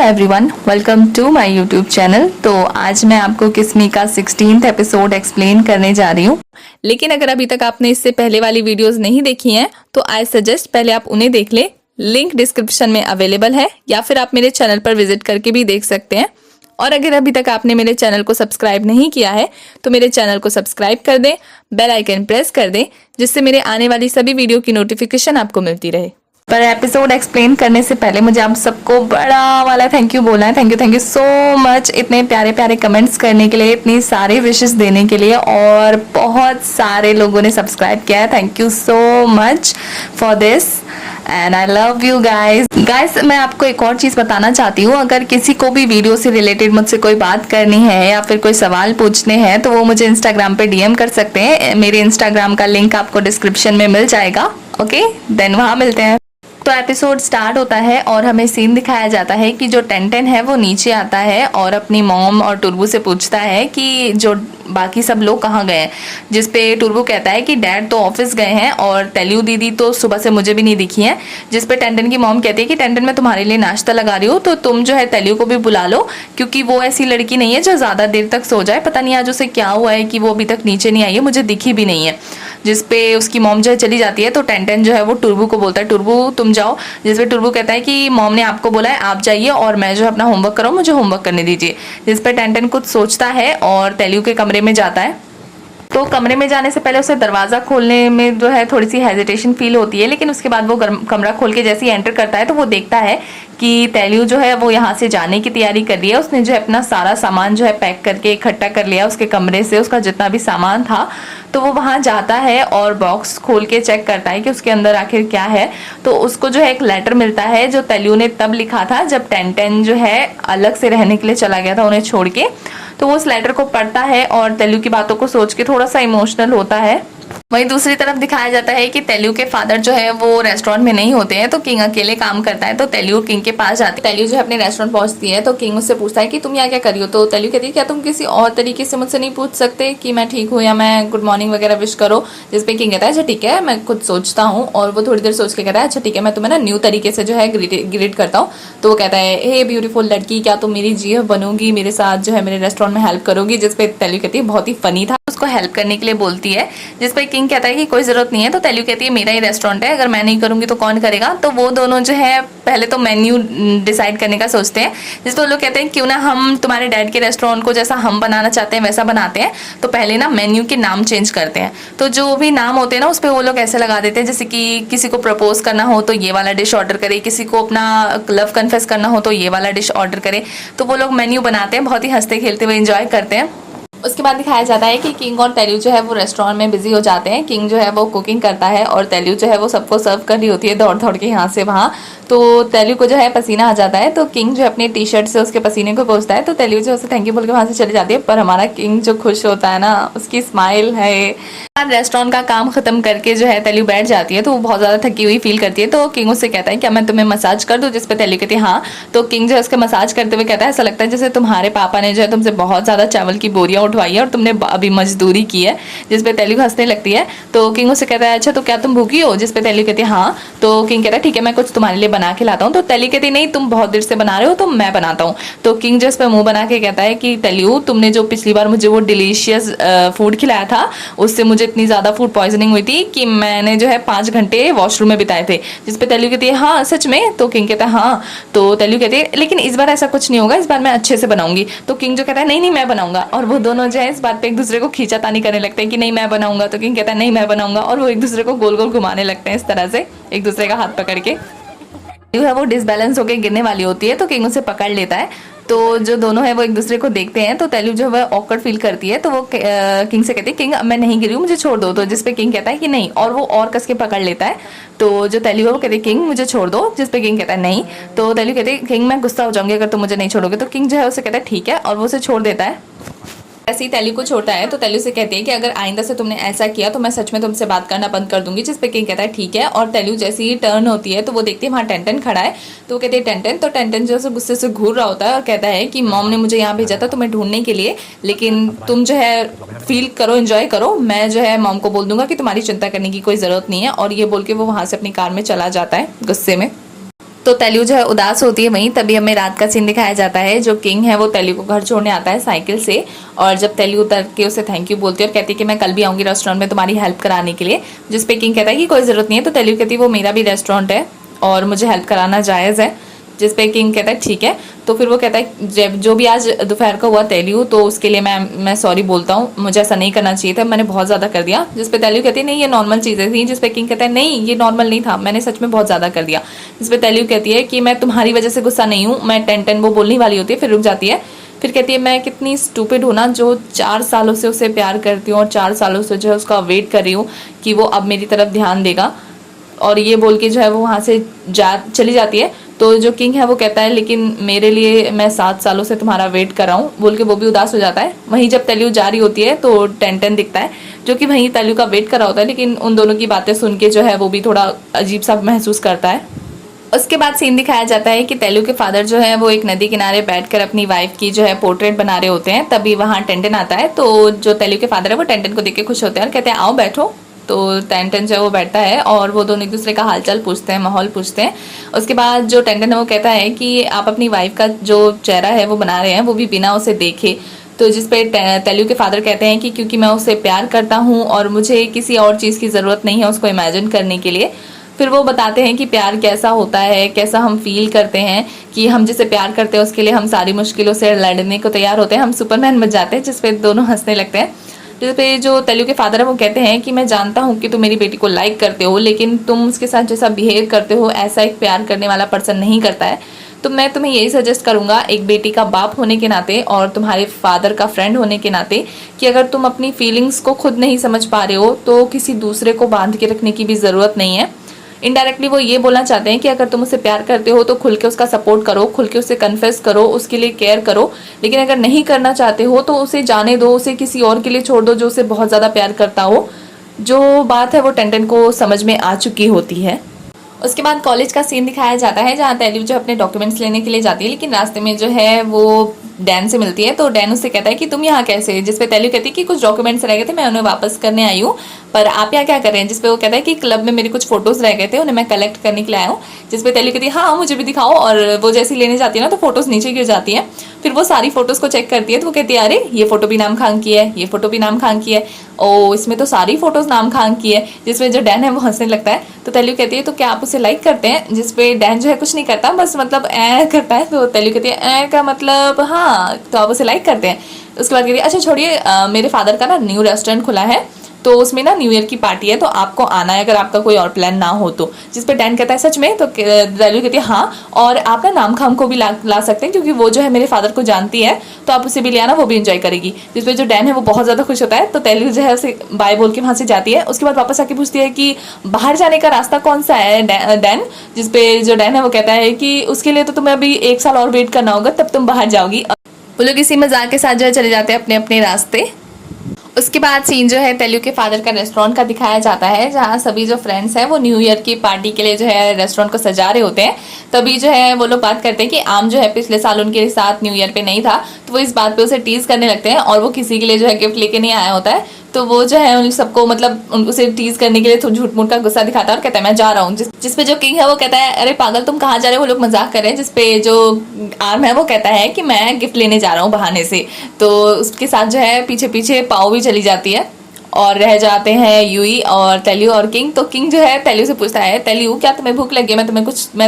Everyone, welcome to my YouTube channel. तो आज मैं आपको किस्मी का 16th एपिसोड एक्सप्लेन करने जा रही हूँ। लेकिन अगर अभी तक आपने इससे पहले वाली वीडियोस नहीं देखी हैं तो आई सजेस्ट पहले आप उन्हें देख लें। लिंक डिस्क्रिप्शन में अवेलेबल है या फिर आप मेरे चैनल पर विजिट करके भी देख सकते हैं। और अगर अभी तक आपने मेरे चैनल को सब्सक्राइब नहीं किया है तो मेरे चैनल को सब्सक्राइब कर दें, बेल आइकन प्रेस कर दें, जिससे मेरे आने वाली सभी वीडियो की नोटिफिकेशन आपको मिलती रहे। पर एपिसोड एक्सप्लेन करने से पहले मुझे आप सबको बड़ा वाला थैंक यू बोलना है। थैंक यू सो मच इतने प्यारे प्यारे कमेंट्स करने के लिए, इतनी सारे विशेस देने के लिए, और बहुत सारे लोगों ने सब्सक्राइब किया है। Thank you so much for this and I love you guys. मैं आपको एक और चीज़ बताना चाहती हूँ। अगर किसी को भी वीडियो से रिलेटेड मुझसे कोई बात करनी है या फिर कोई सवाल पूछने हैं तो वो मुझे इंस्टाग्राम पे डीएम कर सकते हैं। मेरे इंस्टाग्राम का लिंक आपको डिस्क्रिप्शन में मिल जाएगा। ओके, देन वहाँ मिलते हैं। तो एपिसोड स्टार्ट होता है और हमें सीन दिखाया जाता है कि जो टेंटेन है वो नीचे आता है और अपनी मॉम और टुर्बू से पूछता है कि जो बाकी सब लोग कहाँ गए हैं। जिसपे टुर्बू कहता है कि डैड तो ऑफिस गए हैं और तेलियो दीदी तो सुबह से मुझे भी नहीं दिखी हैं। जिसपे टेंटेन की मॉम कहती है कि टेंटेन मैं तुम्हारे लिए नाश्ता लगा रही हूँ तो तुम जो है तेलियो को भी बुला लो, क्योंकि वो ऐसी लड़की नहीं है जो ज़्यादा देर तक सो जाए। पता नहीं आज उसे क्या हुआ है कि वो अभी तक नीचे नहीं आई है, मुझे दिखी भी नहीं है। जिसपे उसकी मॉम जो है चली जाती है तो टेंटेन जो है वो टुर्बू को बोलता है टुर्बू तुम जाओ। जिसपे टुर्बू कहता है कि मॉम ने आपको बोला है आप जाइए और मैं जो अपना होमवर्क करूँ, मुझे होमवर्क करने दीजिए। जिसपे टेंटेन कुछ सोचता है और तेलियो के कमरे में जाता है। तो कमरे में जाने से पहले उसे दरवाज़ा खोलने में जो है थोड़ी सी हेजिटेशन फील होती है, लेकिन उसके बाद वो कमरा खोल के जैसे ही एंटर करता है तो वो देखता है कि तेलियो जो है वो यहाँ से जाने की तैयारी कर रही है। उसने जो है अपना सारा सामान जो है पैक करके इकट्ठा कर लिया उसके कमरे से, उसका जितना भी सामान था। तो वो वहाँ जाता है और बॉक्स खोल के चेक करता है कि उसके अंदर आखिर क्या है। तो उसको जो है एक लेटर मिलता है जो तेलियो ने तब लिखा था जब टेंटेन जो है अलग से रहने के लिए चला गया था उन्हें छोड़ के। तो वो उस लेटर को पढ़ता है और तेलियो की बातों को सोच के थोड़ा सा इमोशनल होता है। वहीं दूसरी तरफ दिखाया जाता है कि तेलियो के फादर जो है वो रेस्टोरेंट में नहीं होते हैं, तो किंग अकेले काम करता है। तो तेलियो किंग के पास जाती है। तेलियो जो है अपने रेस्टोरेंट पहुंचती है तो किंग उससे पूछता है कि तुम यहाँ क्या कर रही हो। तो तेलियो कहती है क्या तुम किसी और तरीके से मुझसे नहीं पूछ सकते कि मैं ठीक हूँ या मैं गुड मॉर्निंग वगैरह विश करो। जिसपे किंग कहता है अच्छा ठीक है मैं खुद सोचता हूँ। और वो थोड़ी देर सोच के कहता है अच्छा ठीक है मैं तुम्हें ना न्यू तरीके से जो है ग्रीट करता हूँ। तो वो कहता है हे ब्यूटीफुल लड़की, क्या तुम मेरी जीएफ बनोगी, मेरे साथ जो है मेरे रेस्टोरेंट में हेल्प करोगी। जिसपे तेलियो कहती है बहुत ही फनी था, उसको हेल्प करने के लिए बोलती है। जिसपे किंग कहता है कि कोई जरूरत नहीं है। तो तेलियो कहती है मेरा ही रेस्टोरेंट है, अगर मैं नहीं करूंगी तो कौन करेगा। तो वो दोनों जो है पहले तो मेन्यू डिसाइड करने का सोचते हैं। जिसपे वो लोग कहते हैं क्यों ना हम तुम्हारे डैड के रेस्टोरेंट को जैसा हम बनाना चाहते हैं वैसा बनाते हैं। तो पहले ना मेन्यू के नाम चेंज करते हैं। तो जो भी नाम होते हैं ना उस पर वो लोग ऐसे लगा देते हैं जैसे कि किसी को प्रपोज करना हो तो ये वाला डिश ऑर्डर करे, किसी को अपना लव कन्फेस करना हो तो ये वाला डिश ऑर्डर करे। तो वो लोग मेन्यू बनाते हैं, बहुत ही हंसते खेलते हुए इंजॉय करते हैं। उसके बाद दिखाया जाता है कि किंग और तेलियो जो है वो रेस्टोरेंट में बिजी हो जाते हैं। किंग जो है वो कुकिंग करता है और तेलियो जो है वो सबको सर्व कर रही होती है दौड़ दौड़ के यहाँ से वहाँ। तो तेलियो को जो है पसीना आ जाता है तो किंग जो है अपनी टी शर्ट से उसके पसीने को पोंछता है। तो तेलियो जो है थैंक यू बोल के वहाँ से चली जाती है। पर हमारा किंग जो खुश होता है ना, उसकी स्माइल है। रेस्टोरेंट का काम खत्म करके जो है तेलियो बैठ जाती है तो वो बहुत ज़्यादा थकी हुई फील करती है। तो किंग उससे कहता है क्या मैं तुम्हें मसाज कर दूँ। जिसपे तेलियो कहती है हाँ। तो किंग जो है उसके मसाज करते हुए कहता है ऐसा लगता है जैसे तुम्हारे पापा ने जो है तुमसे बहुत ज़्यादा चावल की बोरियाँ उठवाई है और तुमने अभी मजदूरी की है। जिसपे तेलियो हंसने लगती है। तो किंग उससे कहता है अच्छा तो क्या तुम भूखी हो। जिसपे तेलियो कहती है हाँ। तो किंग कहता है ठीक है मैं कुछ तुम्हारे लिए बना के लाता हूँ। तो तेलियो कहती नहीं तुम बहुत देर से बना रहे हो तो मैं बनाता हूँ। तो किंग जो इस पर मुंह बना के कहता है कि तेलियो तुमने जो पिछली बार मुझे वो डिलीशियस फूड खिलाया था उससे मुझे इतनी ज़्यादा फूड पॉइजनिंग हुई थी कि मैंने जो है 5 घंटे वॉशरूम में बिताए थे। जिसपे तेलियो कहती है हाँ सच में। तो किंग कहता है हाँ। तो तेलियो कहती है लेकिन इस बार ऐसा कुछ नहीं होगा, इस बार मैं अच्छे से बनाऊंगी। तो किंग जो कहता है नहीं मैं बनाऊंगा। और वो दोनों जो है इस बात पे एक दूसरे को खींचातानी करने लगते हैं कि नहीं मैं बनाऊंगा। तो किंग कहता है नहीं मैं बनाऊंगा। और वो एक दूसरे को गोल गोल घुमाने लगते हैं इस तरह से एक दूसरे का हाथ पकड़ के। जो है वो डिसबैलेंस होकर गिरने वाली होती है तो किंग उसे पकड़ लेता है। तो जो दोनों है वो एक दूसरे को देखते हैं तो तेलियो जो है ऑकवर्ड फील करती है। तो वो किंग से कहती है किंग अब मैं नहीं गिरी हूँ, मुझे छोड़ दो। तो जिसपे किंग कहता है कि नहीं, और वो और कस के पकड़ लेता है। तो जो तेलियो है वो कहती है किंग मुझे छोड़ दो। जिसपे किंग कहता है नहीं। तो तेलियो कहती है किंग मैं गुस्सा हो जाऊंगी अगर तुम मुझे नहीं छोड़ोगे। तो किंग जो है उसे कहता है ठीक है और वो उसे छोड़ देता है। ऐसे ही तेलियो को छोड़ता है तो तेलियो से कहती है कि अगर आइंदा से तुमने ऐसा किया तो मैं सच में तुमसे बात करना बंद कर दूंगी। जिसपे किंग कहता है ठीक है। और तेलियो जैसे ही टर्न होती है तो वो देखती है वहाँ टेंटेन खड़ा है। तो वो कहती है टेंटेन। तो टेंटेन जो है गुस्से से घूर रहा होता है और कहता है कि मॉम ने मुझे यहाँ भेजा था तुम्हें ढूंढने के लिए, लेकिन तुम जो है फील करो, एंजॉय करो, मैं जो है मॉम को बोल दूंगा कि तुम्हारी चिंता करने की कोई ज़रूरत नहीं है। और ये बोल के वो वहाँ से अपनी कार में चला जाता है गुस्से में। तो तेलू जो है उदास होती है वहीं, तभी हमें रात का सीन दिखाया जाता है। जो किंग है वो तेलू को घर छोड़ने आता है साइकिल से, और जब तेलू उतर के उसे थैंक यू बोलती है और कहती है कि मैं कल भी आऊंगी रेस्टोरेंट में तुम्हारी हेल्प कराने के लिए, जिसपे किंग कहता है कि कोई ज़रूरत नहीं है। तो तेलू कहती है वो मेरा भी रेस्टोरेंट है और मुझे हेल्प कराना जायज़ है, जिसपे किंग कहता है ठीक है। तो फिर वो कहता है जब जो भी आज दोपहर का हुआ तेलू, तो उसके लिए मैं सॉरी बोलता हूँ, मुझे ऐसा नहीं करना चाहिए था, मैंने बहुत ज़्यादा कर दिया। जिसपे तेलू कहती है नहीं ये नॉर्मल चीज़ें थी, जिसपे किंग कहता है नहीं ये नॉर्मल नहीं था, मैंने सच में बहुत ज़्यादा कर दिया। जिसपे तेलू कहती है कि मैं तुम्हारी वजह से गुस्सा नहीं हूँ, मैं टेन वो बोलने वाली होती है, फिर रुक जाती है। फिर कहती है मैं कितनी स्टूपिड हूँ ना, जो 4 सालों से उसे प्यार करती हूँ और 4 सालों से जो है उसका वेट कर रही हूँ कि वो अब मेरी तरफ ध्यान देगा, और ये बोल के जो है वो वहाँ से चली जाती है। तो जो किंग है वो कहता है लेकिन मेरे लिए मैं 7 सालों से तुम्हारा वेट कर रहा हूँ, बोल के वो भी उदास हो जाता है। वहीं जब तेलू जा रही होती है तो टेन दिखता है, जो कि वहीं तेलू का वेट कर रहा होता है, लेकिन उन दोनों की बातें सुन के जो है वो भी थोड़ा अजीब सा महसूस करता है। उसके बाद सीन दिखाया जाता है कि तेलू के फादर जो है वो एक नदी किनारे बैठकर अपनी वाइफ की जो है पोर्ट्रेट बना रहे होते हैं। तभी वहाँ टेंटन आता है, तो जो तेलू के फादर है वो टेंटन को देख के खुश होते हैं और कहते हैं आओ बैठो। तो टेंटन जो है वो बैठता है और वो दोनों एक दूसरे का हालचाल पूछते हैं, माहौल पूछते हैं। उसके बाद जो टेंटन है वो कहता है कि आप अपनी वाइफ का जो चेहरा है वो बना रहे हैं, वो भी बिना उसे देखे। तो जिसपे तेलू के फादर कहते हैं कि क्योंकि मैं उसे प्यार करता हूँ और मुझे किसी और चीज़ की ज़रूरत नहीं है उसको इमेजिन करने के लिए। फिर वो बताते हैं कि प्यार कैसा होता है, कैसा हम फील करते हैं कि हम जिसे प्यार करते हैं उसके लिए हम सारी मुश्किलों से लड़ने को तैयार होते हैं, हम सुपरमैन बन जाते हैं। जिसपे दोनों हंसने लगते हैं। जिसपे जो तेलू के फादर है वो कहते हैं कि मैं जानता हूँ कि तुम मेरी बेटी को लाइक करते हो, लेकिन तुम उसके साथ जैसा बिहेव करते हो ऐसा एक प्यार करने वाला पर्सन नहीं करता है। तो मैं तुम्हें यही सजेस्ट करूंगा एक बेटी का बाप होने के नाते और तुम्हारे फादर का फ्रेंड होने के नाते, कि अगर तुम अपनी फीलिंग्स को खुद नहीं समझ पा रहे हो तो किसी दूसरे को बांध के रखने की भी ज़रूरत नहीं है। इनडायरेक्टली वो ये बोलना चाहते हैं कि अगर तुम उसे प्यार करते हो तो खुल के उसका सपोर्ट करो, खुल के उसे कन्फेस करो, उसके लिए केयर करो। लेकिन अगर नहीं करना चाहते हो तो उसे जाने दो, उसे किसी और के लिए छोड़ दो जो उसे बहुत ज़्यादा प्यार करता हो। जो बात है वो टेंटन को समझ में आ चुकी होती है। उसके बाद कॉलेज का सीन दिखाया जाता है जहाँ तेलू जो अपने डॉक्यूमेंट्स लेने के लिए जाती है, लेकिन रास्ते में जो है वो डैन से मिलती है। तो डैन उससे कहता है कि तुम यहाँ कैसे, जिसपे तेलू कहती है कि कुछ डॉक्यूमेंट्स रह गए थे, मैं उन्हें वापस करने आई हूँ, पर आप यहाँ क्या कर रहे हैं। जिसपे वो कहता है कि क्लब में मेरे कुछ फोटोज रह गए थे, उन्हें मैं कलेक्ट करने के लिए आया हूँ। जिसपे तेलू कहती है हाँ मुझे भी दिखाओ, और वो जैसे लेने जाती है ना तो फोटोज नीचे गिर जाती है। फिर वो सारी फोटोज को चेक करती है तो वो कहती है अरे ये फोटो भी नाम खान की है, ये फोटो भी नाम खान की है, ओ इसमें तो सारी फोटोज नाम खान की है। जिसमें जो डैन है वो हंसने लगता है। तो तेलू कहती है तो क्या आप उसे लाइक करते हैं। जिसपे डैन जो है कुछ नहीं करता, बस मतलब ऐ करता है। तो तेलू कहती है ऐ का मतलब हाँ, तो आप उसे लाइक करते हैं। उसके बाद कहती है अच्छा छोड़िए, मेरे फादर का ना न्यू रेस्टोरेंट खुला है, तो उसमें ना न्यू ईयर की पार्टी है, तो आपको आना है अगर आपका कोई और प्लान ना हो तो। जिसपे डैन कहता है सच में। तो तेलू कहती है हाँ, और आप ना नाम खाम को भी ला सकते हैं क्योंकि वो जो है मेरे फादर को जानती है, तो आप उसे भी ले आना, वो भी इंजॉय करेगी। जिसपे जो डैन है वो बहुत ज़्यादा खुश होता है। तो तेलू जो है उसे बाय बोल के वहाँ से जाती है। उसके बाद वापस आके पूछती है कि बाहर जाने का रास्ता कौन सा है डैन। जिसपे जो डैन है वो कहता है कि उसके लिए तो तुम्हें अभी 1 साल और वेट करना होगा, तब तुम बाहर जाओगी। वो लोग इसी मजाक के साथ जो है चले जाते हैं अपने अपने रास्ते। उसके बाद सीन जो है तेलू के फादर का रेस्टोरेंट का दिखाया जाता है, जहाँ सभी जो फ्रेंड्स हैं वो न्यू ईयर की पार्टी के लिए जो है रेस्टोरेंट को सजा रहे होते हैं। तभी जो है वो लोग बात करते हैं कि आम जो है पिछले साल उनके साथ न्यू ईयर पे नहीं था, तो वो इस बात पे उसे टीज करने लगते हैं और वो किसी के लिए जो है गिफ्ट लेके नहीं आया होता है। तो वो जो है उन सबको मतलब उसे टीज करने के लिए झूठ मूठ का गुस्सा दिखाता है और कहता है मैं जा रहा हूँ। जिसपे जो किंग है वो कहता है अरे पागल तुम कहाँ जा रहे हो, वो लोग मजाक कर रहे हैं। जिसपे जो आर्म है वो कहता है कि मैं गिफ्ट लेने जा रहा हूँ बहाने से। तो उसके साथ जो है पीछे पीछे पाओ भी चली जाती है और रह जाते हैं यूई और तेलू और किंग। तो किंग जो है तेलू से पूछता है तेलू क्या तुम्हें भूख लगी है, मैं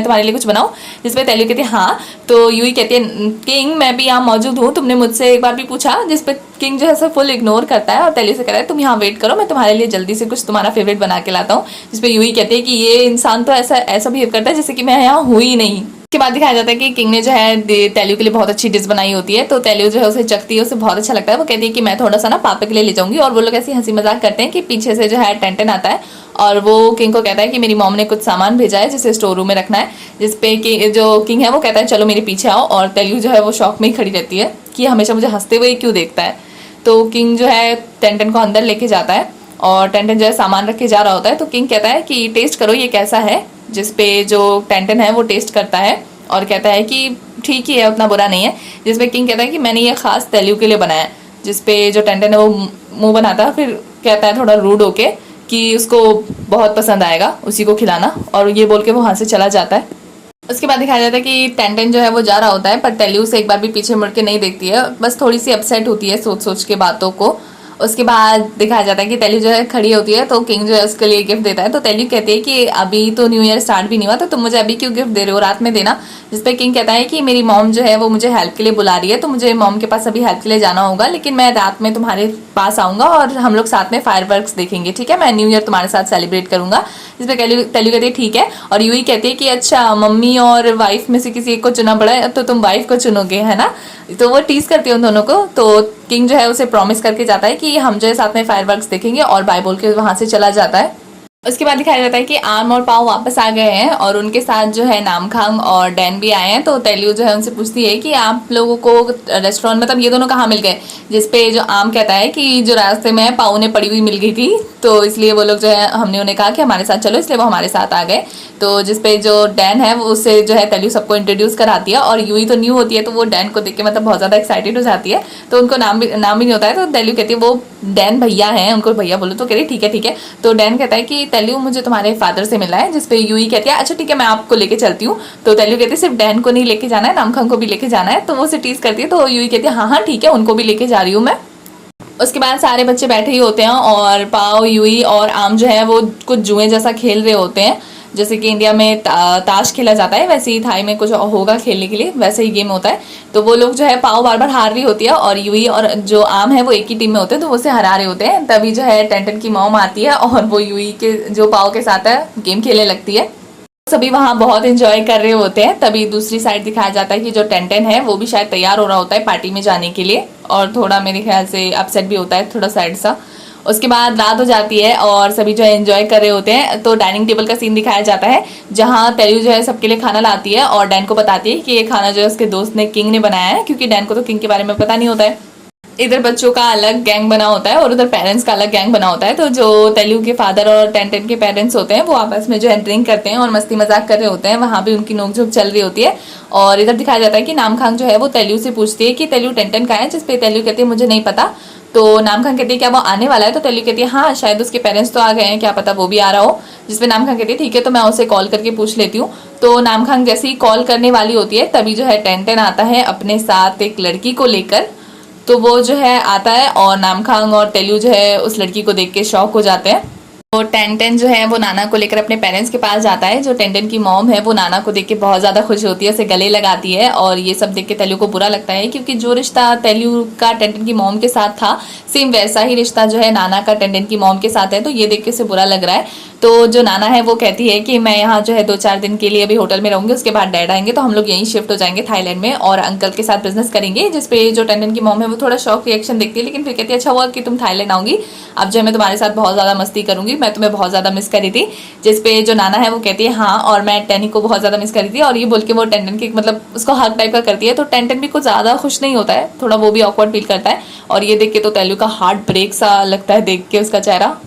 तुम्हारे लिए कुछ बनाऊं। जिसपे तेलू कहती है हाँ। तो यूई कहती है किंग मैं भी यहाँ मौजूद हूँ, तुमने मुझसे एक बार भी पूछा। जिसपे किंग जो है सब फुल इग्नोर करता है और तेलू से कहता है तुम यहाँ वेट करो, मैं तुम्हारे लिए जल्दी से कुछ तुम्हारा फेवरेट बना के लाता हूँ। जिसपे यूई कहती है कि ये इंसान तो ऐसा बिहेव करता है जैसे कि मैं यहाँ हुई नहीं। के बाद दिखाया जाता है कि किंग ने जो है तेलू के लिए बहुत अच्छी डिश बनाई होती है। तो तेलू जो है उसे चखती है, उसे बहुत अच्छा लगता है। वो कहती है कि मैं थोड़ा सा ना पापा के लिए ले जाऊंगी, और वो लोग ऐसी हंसी मजाक करते हैं कि पीछे से जो है टेंटन आता है और वो किंग को कहता है कि मेरी मॉम ने कुछ सामान भेजा है जिसे स्टोर रूम में रखना है। जिसपे कि जो किंग है वो कहता है चलो मेरे पीछे आओ, और तेलू जो है वो शौक में ही खड़ी रहती है कि हमेशा मुझे हंसते हुए क्यों देखता है। तो किंग जो है टेंटन को अंदर लेके जाता है और टेंटन जो है सामान रख के जा रहा होता है। तो किंग कहता है कि टेस्ट करो ये कैसा है। जिसपे जो टेंटन है वो टेस्ट करता है और कहता है कि ठीक ही है, उतना बुरा नहीं है। जिसपे किंग कहता है कि मैंने ये खास तेलू के लिए बनाया है। जिसपे जो टेंटन है वो मुंह बनाता है, फिर कहता है थोड़ा रूड होके कि उसको बहुत पसंद आएगा उसी को खिलाना, और ये बोल के वो वहाँ से चला जाता है। उसके बाद दिखाया जाता है कि टेंटेन जो है वो जा रहा होता है, पर तेल्यू से एक बार भी पीछे मुड़ के नहीं देखती है, बस थोड़ी सी अपसेट होती है सोच सोच के बातों को। उसके बाद दिखाया जाता है कि तेल्यू जो है खड़ी होती है, तो किंग जो है उसके लिए गिफ्ट देता है। तो तेल्यू कहती है कि अभी तो न्यू ईयर स्टार्ट भी नहीं हुआ, तो तुम मुझे अभी क्यों गिफ्ट दे रहे हो, रात में देना। जिसपे किंग कहता है कि मेरी मॉम जो है वो मुझे हेल्प के लिए बुला रही है, तो मुझे मॉम के पास अभी हेल्प के लिए जाना होगा, लेकिन मैं रात में तुम्हारे पास आऊंगा और हम लोग साथ में फायरवर्क्स देखेंगे, ठीक है, मैं न्यू ईयर तुम्हारे साथ सेलिब्रेट करूंगा। जिसपे तेल्यू कहती है ठीक है, और यूही कहती है कि अच्छा मम्मी और वाइफ में से किसी एक को चुना पड़ा है, तो तुम वाइफ को चुनोगे, है ना। तो वो टीज करती है उन दोनों को। तो किंग जो है उसे प्रॉमिस करके जाता है कि हम जो है साथ में फायरवर्क्स देखेंगे, और बाय बोल के वहां से चला जाता है। उसके बाद दिखाया जाता है कि आर्म और पाव वापस आ गए हैं, और उनके साथ जो है नामखांग और डैन भी आए हैं। तो तेल्यू जो है उनसे पूछती है कि आप लोगों को रेस्टोरेंट, मतलब ये दोनों कहाँ मिल गए। जिसपे जो आर्म कहता है कि जो रास्ते में पाव ने पड़ी हुई मिल गई थी, तो इसलिए वो लोग जो है, हमने उन्हें कहा कि हमारे साथ चलो, इसलिए वो हमारे साथ आ गए। तो जिसपे जो डैन है वो उससे जो है तेल्यू सबको इंट्रोड्यूस कराती है, और यूही तो न्यू होती है, तो वो डैन को देख के मतलब बहुत ज्यादा एक्साइटेड हो जाती है। तो उनको नाम भी नहीं होता है, तो तेल्यू कहती है वो डैन भैया है, उनको भैया बोलो। तो कह रही ठीक है ठीक है। तो डैन कहता है कि तेल्यू मुझे तुम्हारे फादर से मिला है। जिसपे यूही कहती है अच्छा ठीक है, मैं आपको लेके चलती हूँ। तो तेल्यू कहती है सिर्फ डैन को नहीं लेके जाना है, नामखांग को भी लेके जाना है। तो वो उसे टीज करती है, तो यूही कहती है हाँ हाँ ठीक है, उनको भी लेके जा रही हूँ मैं। उसके बाद सारे बच्चे बैठे ही होते हैं, और पाव, यूही और आम जो है वो कुछ जुए जैसा खेल रहे होते हैं। जैसे कि इंडिया में ताश खेला जाता है, वैसे ही थाई में कुछ होगा खेलने के लिए, वैसे ही गेम होता है। तो वो लोग जो है, पाव बार बार हार रही होती है, और यूही और जो आम है वो एक ही टीम में होते हैं, तो वो उसे हरा रहे होते हैं। तभी जो है टेंटन की मॉम आती है, और वो यूही के जो पाव के साथ है गेम खेलने लगती है। सभी वहां बहुत एंजॉय कर रहे होते हैं। तभी दूसरी साइड दिखाया जाता है कि जो टेंटन है वो भी शायद तैयार हो रहा होता है पार्टी में जाने के लिए, और थोड़ा मेरे ख्याल से अपसेट भी होता है, थोड़ा सैड सा। उसके बाद रात हो जाती है, और सभी जो है एंजॉय कर रहे होते हैं। तो डाइनिंग टेबल का सीन दिखाया जाता है, जहां तेल्यू जो है सबके लिए खाना लाती है, और डैन को बताती है कि ये खाना जो है उसके दोस्त ने, किंग ने बनाया है, क्योंकि डैन को तो किंग के बारे में पता नहीं होता है। इधर बच्चों का अलग गैंग बना होता है, और उधर पेरेंट्स का अलग गैंग बना होता है। तो जो तेल्यू के फादर और टेंटन के पेरेंट्स होते हैं, वो आपस में जो है ड्रिंक करते हैं और मस्ती मजाक कर रहे होते हैं, वहां भी उनकी नोकझोंक चल रही होती है। और इधर दिखाया जाता है कि नामखांग जो है वो तेल्यू से पूछती है कि तेल्यू टेंटन का है, जिसपे तेल्यू कहती है मुझे नहीं पता। तो नामखांग कहती है क्या वो आने वाला है। तो तेल्यू कहती है हाँ शायद उसके पेरेंट्स तो आ गए हैं, क्या पता वो भी आ रहा हो। जिसपे नामखांग कहती है ठीक है, तो मैं उसे कॉल करके पूछ लेती हूँ। तो नामखांग जैसे ही कॉल करने वाली होती है, तभी जो है टेंटन आता है अपने साथ एक लड़की को लेकर। तो वो जो है आता है, और नामखांग और तेल्यू जो है उस लड़की को देख के शॉक हो जाते हैं। तो टेंटन जो है वो नाना को लेकर अपने पेरेंट्स के पास जाता है। जो टेंटन की मॉम है वो नाना को देख के बहुत ज्यादा खुश होती है, उसे गले लगाती है, और ये सब देख के तेल्यू को बुरा लगता है, क्योंकि जो रिश्ता तेल्यू का टेंटन की मॉम के साथ था, सेम वैसा ही रिश्ता जो है नाना का टेंटन की मॉम के साथ है। तो ये देख के उसे बुरा लग रहा है। तो जो नाना है वो कहती है कि मैं यहाँ जो है 2-4 दिन के लिए अभी होटल में रहूंगी, उसके बाद डैड आएंगे, तो हम लोग यहीं शिफ्ट हो जाएंगे थाईलैंड में, और अंकल के साथ बिजनेस करेंगे। जिसपे जो टेंटन की मॉम है वो थोड़ा शॉक रिएक्शन देखती है, लेकिन फिर कहती है अच्छा हुआ कि तुम थाईलैंड आओगी, अब जो है मैं तुम्हारे साथ बहुत ज्यादा मस्ती करूंगी, मैं तुम्हें बहुत ज्यादा मिस करी थी। जिसपे जो नाना है वो कहती है हाँ, और मैं टेनी को बहुत ज्यादा मिस करी थी, और ये बोल के वो टेंटन की मतलब उसको हक टाइप का करती है। तो टेंटन भी कुछ ज्यादा खुश नहीं होता है, थोड़ा वो भी ऑकवर्ड फील करता है, और ये देख के तो तेल्यू का हार्ट ब्रेक सा लगता है देख के उसका चेहरा।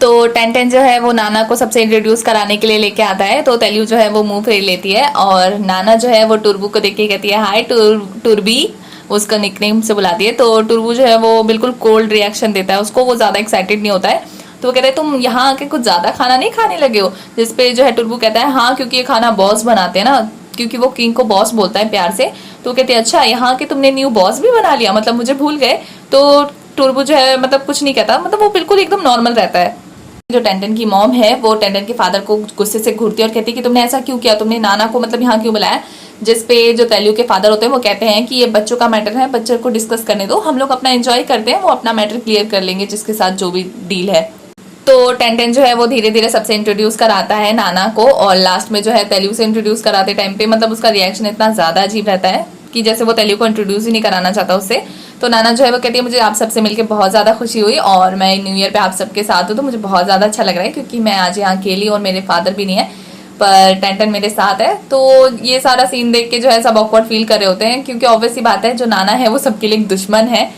तो टेंटन जो है वो नाना को सबसे इंट्रोड्यूस कराने के लिए लेके आता है। तो तेल्यू जो है वो मुंह फेर लेती है, और नाना जो है वो टुरबू को देख के कहती है हाय टुरबी, उसका निकनेम से बुलाती है। तो टुरबू जो है वो बिल्कुल कोल्ड रिएक्शन देता है उसको, वो ज्यादा एक्साइटेड नहीं होता है। तो वो कहते हैं तुम यहाँ आके कुछ ज्यादा खाना नहीं खाने लगे हो। जिसपे जो है टुरबू कहता है हाँ, क्योंकि ये खाना बॉस बनाते हैं ना, क्योंकि वो किंग को बॉस बोलता है प्यार से। तो कहते हैं अच्छा यहाँ के तुमने न्यू बॉस भी बना लिया, मतलब मुझे भूल गए। तो टुरबू जो है मतलब कुछ नहीं कहता, मतलब वो बिल्कुल एकदम नॉर्मल रहता है। जो टेंटन की मॉम है वो टेंटन के फादर को गुस्से से घूरती है, और कहती है कि तुमने ऐसा क्यों किया, तुमने नाना को मतलब यहाँ क्यों बुलाया। जिसपे जो तेल्यू के फादर होते हैं वो कहते हैं कि ये बच्चों का मैटर है, बच्चों को डिस्कस करने दो, हम लोग अपना एंजॉय करते हैं, वो अपना मैटर क्लियर कर लेंगे जिसके साथ जो भी डील है। तो टेंटन जो है वो धीरे धीरे सबसे इंट्रोड्यूस कराता है नाना को, और लास्ट में जो है तेल्यू से इंट्रोड्यूस कराते टाइम पे मतलब उसका रिएक्शन इतना ज्यादा अजीब रहता है कि जैसे वो तेल्यू को इंट्रोड्यूस ही नहीं कराना चाहता उससे। तो नाना जो है वो कहती है मुझे आप सबसे मिलकर बहुत ज़्यादा खुशी हुई, और मैं न्यू ईयर पे आप सबके साथ हूँ, तो मुझे बहुत ज़्यादा अच्छा लग रहा है, क्योंकि मैं आज यहाँ अकेली और मेरे फादर भी नहीं है, पर टेंटन मेरे साथ है। तो ये सारा सीन देख के जो है सब ऑकवर्ड फील कर रहे होते हैं, क्योंकि ऑब्वियस सी बात है जो नाना है वो सबके लिए एक दुश्मन है,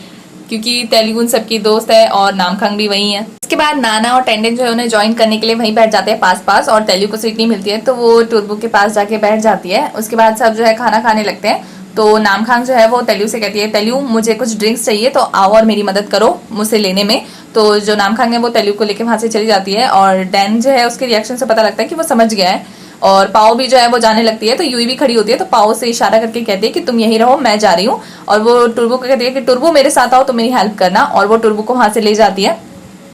क्योंकि तेलुगु उन सबकी दोस्त है, और नामखांग भी वही है। उसके बाद नाना और टेंडन जो है उन्हें ज्वाइन करने के लिए वहीं बैठ जाते हैं पास, और तेलुगु को सीट नहीं मिलती है, तो वो टुरबू के पास जाके बैठ जाती है। उसके बाद सब जो है खाना खाने लगते हैं। तो नामखांग जो है वो तेल्यू से कहती है तेल्यू मुझे कुछ ड्रिंक्स चाहिए, तो आओ और मेरी मदद करो मुझसे लेने में। तो जो नामखांग है वो तेल्यू को लेके वहां से चली जाती है, और डैन जो है उसके रिएक्शन से पता लगता है कि वो समझ गया है। और पाओ भी जो है वो जाने लगती है, तो यूई भी खड़ी होती है, तो पाओ से इशारा करके कहती है कि तुम यहीं रहो, मैं जा रही हूँ। और वो टुर्बो को कहती है कि टुर्बो मेरे साथ आओ, तो मेरी हेल्प करना, और वो टुर्बो को वहां से ले जाती है।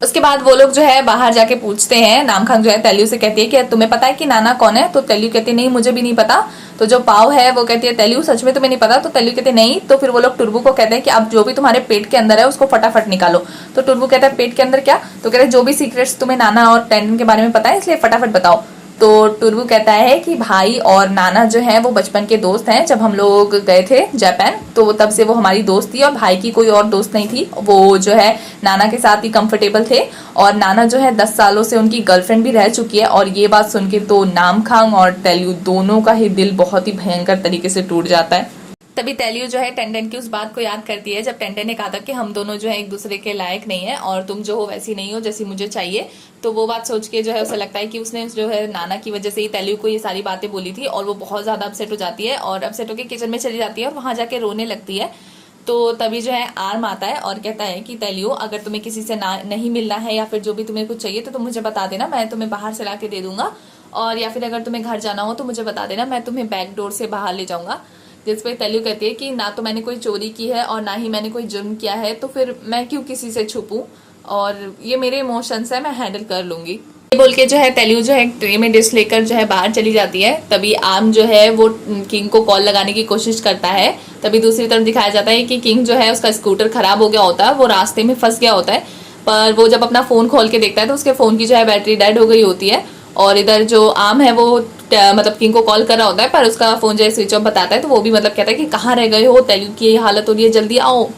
उसके बाद वो लोग जो है बाहर जाके पूछते हैं, नामखांग जो है तेलियो से कहती है कि तुम्हें पता है कि नाना कौन है? तो तेलियो कहती है नहीं मुझे भी नहीं पता। तो जो पाव है वो कहती है तेलियो सच में तुम्हें नहीं पता? तो तेलियो कहते नहीं। तो फिर वो लोग टुर्बू को कहते हैं कि अब जो भी तुम्हारे पेट के अंदर है उसको फटाफट निकालो। तो टुर्बू कहता है पेट के अंदर क्या? तो कहते हैं जो भी सीक्रेट्स तुम्हें नाना और टेंडन के बारे में पता है इसलिए फटाफट बताओ। तो टुर्बू कहता है कि भाई और नाना जो है वो बचपन के दोस्त हैं। जब हम लोग गए थे जापान तो तब से वो हमारी दोस्त थी और भाई की कोई और दोस्त नहीं थी। वो जो है नाना के साथ ही कंफर्टेबल थे और नाना जो है 10 सालों से उनकी गर्लफ्रेंड भी रह चुकी है। और ये बात सुन के तो नामखांग और तेलियो दोनों का ही दिल बहुत ही भयंकर तरीके से टूट जाता है। तभी तेलियो जो है टेंडन की उस बात को याद करती है जब टेंडन ने कहा था कि हम दोनों जो है एक दूसरे के लायक नहीं है और तुम जो हो वैसी नहीं हो जैसी मुझे चाहिए। तो वो बात सोच के जो है उसे लगता है कि उसने जो है नाना की वजह से ही तेलियो को ये सारी बातें बोली थी और वो बहुत ज्यादा अपसेट हो जाती है और अपसेट होकर किचन में चली जाती है और वहां जाके रोने लगती है। तो तभी जो है आर्म आता है और कहता है कि तेलियो अगर तुम्हें किसी से नहीं मिलना है या फिर जो भी तुम्हें कुछ चाहिए तो तुम मुझे बता देना, मैं तुम्हें बाहर से ला के दे दूंगा। और या फिर अगर तुम्हें घर जाना हो तो मुझे बता देना, मैं तुम्हें बैक डोर से बाहर ले जाऊंगा। जिस पे तेलियो कहती है कि ना तो मैंने कोई चोरी की है और ना ही मैंने कोई जुर्म किया है, तो फिर मैं क्यों किसी से छुपूं, और ये मेरे इमोशंस है, मैं हैंडल कर लूंगी। ये बोल के जो है तेलियो जो है ट्रे में डिश लेकर जो है बाहर चली जाती है। तभी आर्म जो है वो किंग को कॉल लगाने की कोशिश करता है। तभी दूसरी तरफ दिखाया जाता है कि किंग जो है उसका स्कूटर खराब हो गया होता है, वो रास्ते में फंस गया होता है। पर वो जब अपना फोन खोल के देखता है तो उसके फोन की जो है बैटरी डेड हो गई होती है। और इधर जो आर्म है वो मतलब किंग को कॉल कर रहा होता है पर उसका फोन जो है स्विच ऑफ बताता है। तो वो भी मतलब कहता है कि कहाँ रह गए हो, तेलियो की ये हालत हो रही है, जल्दी आओ।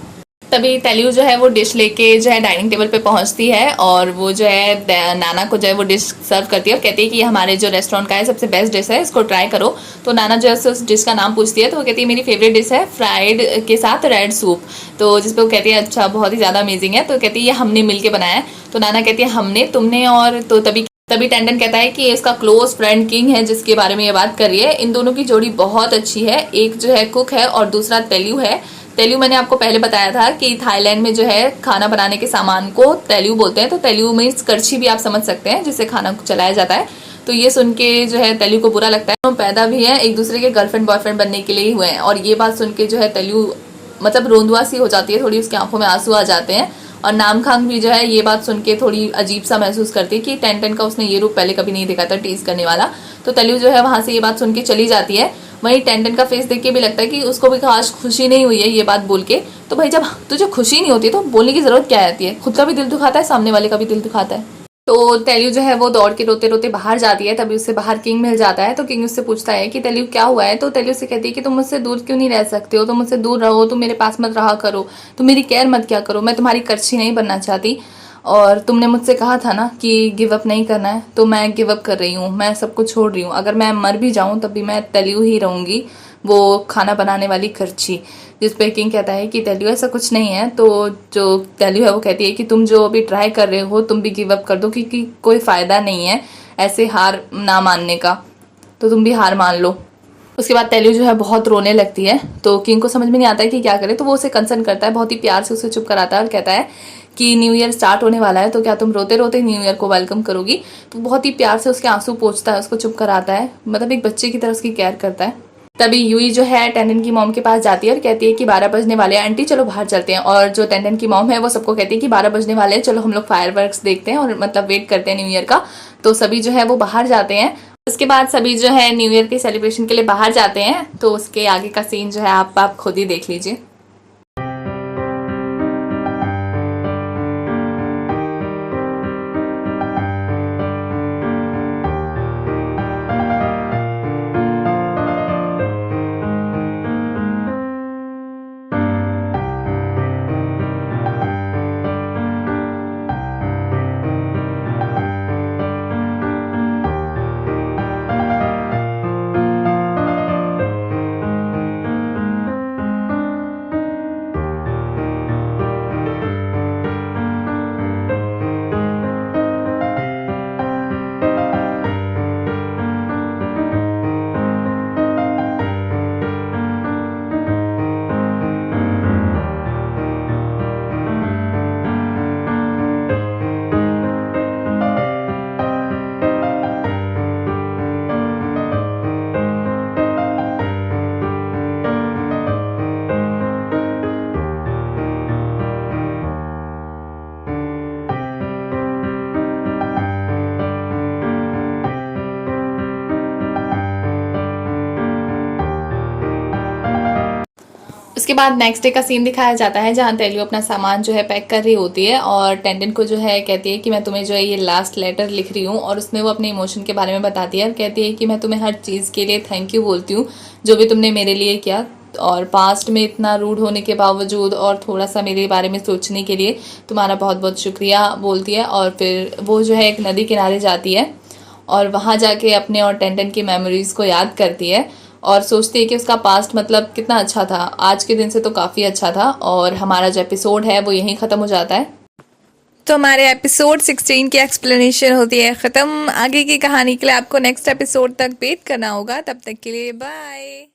तभी तेलियो जो है वो डिश लेके जो है डाइनिंग टेबल पे पहुंचती है और वो जो है नाना को जो है वो डिश सर्व करती है और कहती है कि ये हमारे जो रेस्टोरेंट का है सबसे बेस्ट डिश है, इसको ट्राई करो। तो नाना जो है उस डिश का नाम पूछती है तो वो कहती है मेरी फेवरेट डिश है फ्राइड के साथ रेड सूप। तो जिसपे वो कहती है अच्छा बहुत ही ज़्यादा अमेजिंग है। तो कहती है ये हमने मिल के बनाया है। तो नाना कहती है हमने, तुमने और? तो तभी टेंडन कहता है कि इसका क्लोज फ्रेंड किंग है जिसके बारे में ये बात कर रही है। इन दोनों की जोड़ी बहुत अच्छी है, एक जो है कुक है और दूसरा तेलियो है। तेलियो मैंने आपको पहले बताया था कि थाईलैंड में जो है खाना बनाने के सामान को तेलियो बोलते हैं। तो तेलियो मीन्स करछी भी आप समझ सकते हैं जिससे खाना चलाया जाता है। तो ये सुन के जो है तेलियो को बुरा लगता है। तो पैदा भी है एक दूसरे के गर्लफ्रेंड बॉयफ्रेंड बनने के लिए ही हुए हैं। और ये बात सुन के जो है तेलियो मतलब रोंदुआ सी हो जाती है, थोड़ी उसकी आंखों में आंसू आ जाते हैं। और नामखांग भी जो है ये बात सुन के थोड़ी अजीब सा महसूस करती है कि टेंटन का उसने ये रूप पहले कभी नहीं देखा था, टीज करने वाला। तो तेलियो जो है वहां से ये बात सुन के चली जाती है। वहीं टेंटन का फेस देख के भी लगता है कि उसको भी खास खुशी नहीं हुई है ये बात बोल के। तो भाई जब तुझे खुशी नहीं होती तो बोलने की जरूरत क्या आती है, खुद का भी दिल दुखाता है, सामने वाले का भी दिल दुखाता है। तो तेलियो जो है वो दौड़ के रोते रोते बाहर जाती है। तभी उससे बाहर किंग मिल जाता है। तो किंग उससे पूछता है कि तेलियो क्या हुआ है? तो तेलियो से कहती है कि तुम मुझसे दूर क्यों नहीं रह सकते हो, तुम मुझसे दूर रहो, तुम मेरे पास मत रहा करो, तुम मेरी केयर मत किया करो, मैं तुम्हारी करछी नहीं बनना चाहती। और तुमने मुझसे कहा था ना कि गिव अप नहीं करना है, तो मैं गिव अप कर रही हूँ, मैं सब कुछ छोड़ रही हूँ। अगर मैं मर भी जाऊँ तब भी मैं तेलियो ही रहूंगी, वो खाना बनाने वाली करछी। जिस पे किंग कहता है कि तेलियो ऐसा कुछ नहीं है। तो जो तेलियो है वो कहती है कि तुम जो अभी ट्राई कर रहे हो तुम भी गिव अप कर दो, क्योंकि कोई फायदा नहीं है ऐसे हार ना मानने का, तो तुम भी हार मान लो। उसके बाद तेलियो जो है बहुत रोने लगती है। तो किंग को समझ में नहीं आता है कि क्या करे। तो वो उसे कंसर्न करता है, बहुत ही प्यार से उसे चुप कराता है और कहता है कि न्यू ईयर स्टार्ट होने वाला है, तो क्या तुम रोते रोते न्यू ईयर को वेलकम करोगी? तो बहुत ही प्यार से उसके आंसू पोंछता है, उसको चुप कराता है, मतलब एक बच्चे की तरह उसकी केयर करता है। तभी यूई जो है टेंडन की मॉम के पास जाती है और कहती है कि 12 बजने वाले हैं आंटी, चलो बाहर चलते हैं। और जो टेंडन की मॉम है वो सबको कहती है कि 12 बजने वाले हैं, चलो हम लोग फायरवर्क्स देखते हैं और मतलब वेट करते हैं न्यू ईयर का। तो सभी जो है वो बाहर जाते हैं। उसके बाद सभी जो है न्यू ईयर के सेलिब्रेशन के लिए बाहर जाते हैं। तो उसके आगे का सीन जो है आप खुद ही देख लीजिए। इसके बाद नेक्स्ट डे का सीन दिखाया जाता है जहाँ तेलियो अपना सामान जो है पैक कर रही होती है और टेंडेन को जो है कहती है कि मैं तुम्हें जो है ये लास्ट लेटर लिख रही हूँ, और उसमें वो अपने इमोशन के बारे में बताती है और कहती है कि मैं तुम्हें हर चीज़ के लिए थैंक यू बोलती हूँ जो भी तुमने मेरे लिए किया, और पास्ट में इतना रूड होने के बावजूद और थोड़ा सा मेरे बारे में सोचने के लिए तुम्हारा बहुत बहुत शुक्रिया बोलती है। और फिर वो जो है एक नदी किनारे जाती है और वहाँ जाके अपने और टेंटेन की मेमोरीज़ को याद करती है और सोचती है कि उसका पास्ट मतलब कितना अच्छा था, आज के दिन से तो काफ़ी अच्छा था। और हमारा जो एपिसोड है वो यहीं ख़त्म हो जाता है। तो हमारे एपिसोड 16 की एक्सप्लेनेशन होती है ख़त्म। आगे की कहानी के लिए आपको नेक्स्ट एपिसोड तक वेट करना होगा। तब तक के लिए बाय।